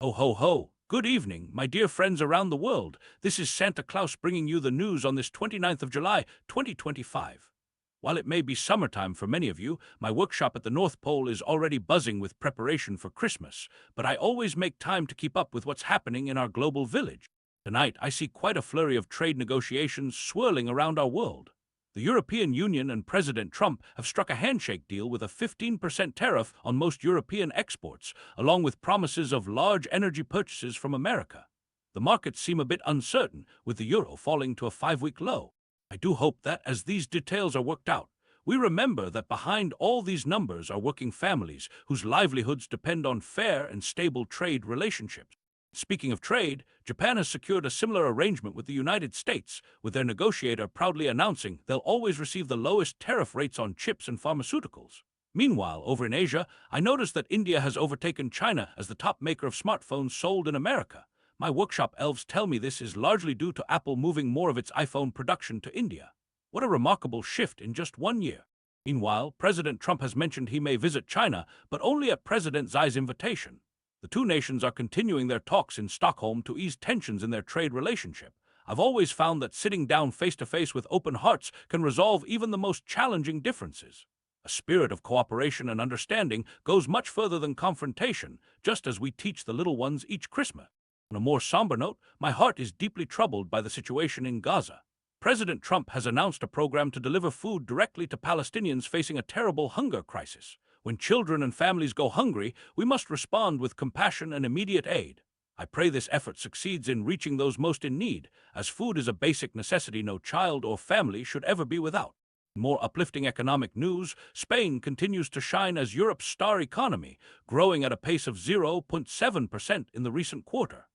Ho ho ho! Good evening, my dear friends around the world. This is Santa Claus bringing you the news on this 29th of July, 2025. While it may be summertime for many of you, my workshop at the North Pole is already buzzing with preparation for Christmas, but I always make time to keep up with what's happening in our global village. Tonight, I see quite a flurry of trade negotiations swirling around our world. The European Union and President Trump have struck a handshake deal with a 15% tariff on most European exports, along with promises of large energy purchases from America. The markets seem a bit uncertain, with the euro falling to a 5-week low. I do hope that, as these details are worked out, we remember that behind all these numbers are working families whose livelihoods depend on fair and stable trade relationships. Speaking of trade, Japan has secured a similar arrangement with the United States, with their negotiator proudly announcing they'll always receive the lowest tariff rates on chips and pharmaceuticals. Meanwhile, over in Asia, I noticed that India has overtaken China as the top maker of smartphones sold in America. My workshop elves tell me this is largely due to Apple moving more of its iPhone production to India. What a remarkable shift in just 1 year. Meanwhile, President Trump has mentioned he may visit China, but only at President Xi's invitation. The two nations are continuing their talks in Stockholm to ease tensions in their trade relationship. I've always found that sitting down face-to-face with open hearts can resolve even the most challenging differences. A spirit of cooperation and understanding goes much further than confrontation, just as we teach the little ones each Christmas. On a more somber note, my heart is deeply troubled by the situation in Gaza. President Trump has announced a program to deliver food directly to Palestinians facing a terrible hunger crisis. When children and families go hungry, we must respond with compassion and immediate aid. I pray this effort succeeds in reaching those most in need, as food is a basic necessity no child or family should ever be without. In more uplifting economic news, Spain continues to shine as Europe's star economy, growing at a pace of 0.7% in the recent quarter.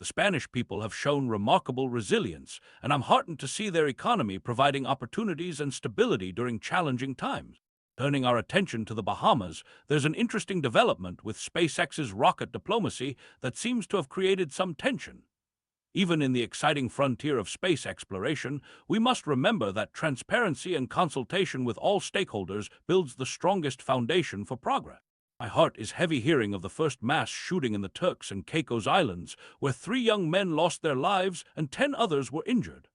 The Spanish people have shown remarkable resilience, and I'm heartened to see their economy providing opportunities and stability during challenging times. Turning our attention to the Bahamas, there's an interesting development with SpaceX's rocket diplomacy that seems to have created some tension. Even in the exciting frontier of space exploration, we must remember that transparency and consultation with all stakeholders builds the strongest foundation for progress. My heart is heavy hearing of the first mass shooting in the Turks and Caicos Islands, where 3 young men lost their lives and 10 others were injured.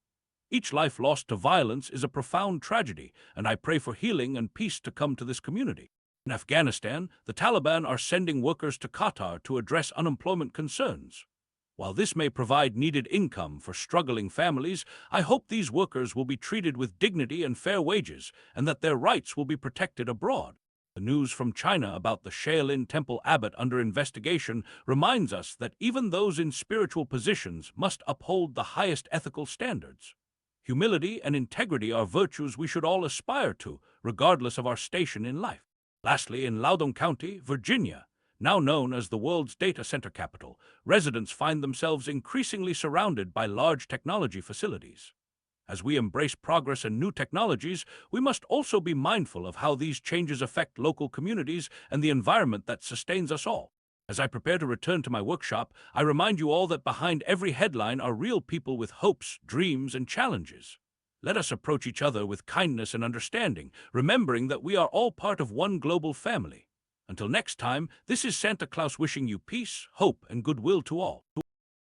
Each life lost to violence is a profound tragedy, and I pray for healing and peace to come to this community. In Afghanistan, the Taliban are sending workers to Qatar to address unemployment concerns. While this may provide needed income for struggling families, I hope these workers will be treated with dignity and fair wages, and that their rights will be protected abroad. The news from China about the Shaolin Temple abbot under investigation reminds us that even those in spiritual positions must uphold the highest ethical standards. Humility and integrity are virtues we should all aspire to, regardless of our station in life. Lastly, in Loudoun County, Virginia, now known as the world's data center capital, residents find themselves increasingly surrounded by large technology facilities. As we embrace progress and new technologies, we must also be mindful of how these changes affect local communities and the environment that sustains us all. As I prepare to return to my workshop, I remind you all that behind every headline are real people with hopes, dreams, and challenges. Let us approach each other with kindness and understanding, remembering that we are all part of one global family. Until next time, this is Santa Claus wishing you peace, hope, and goodwill to all.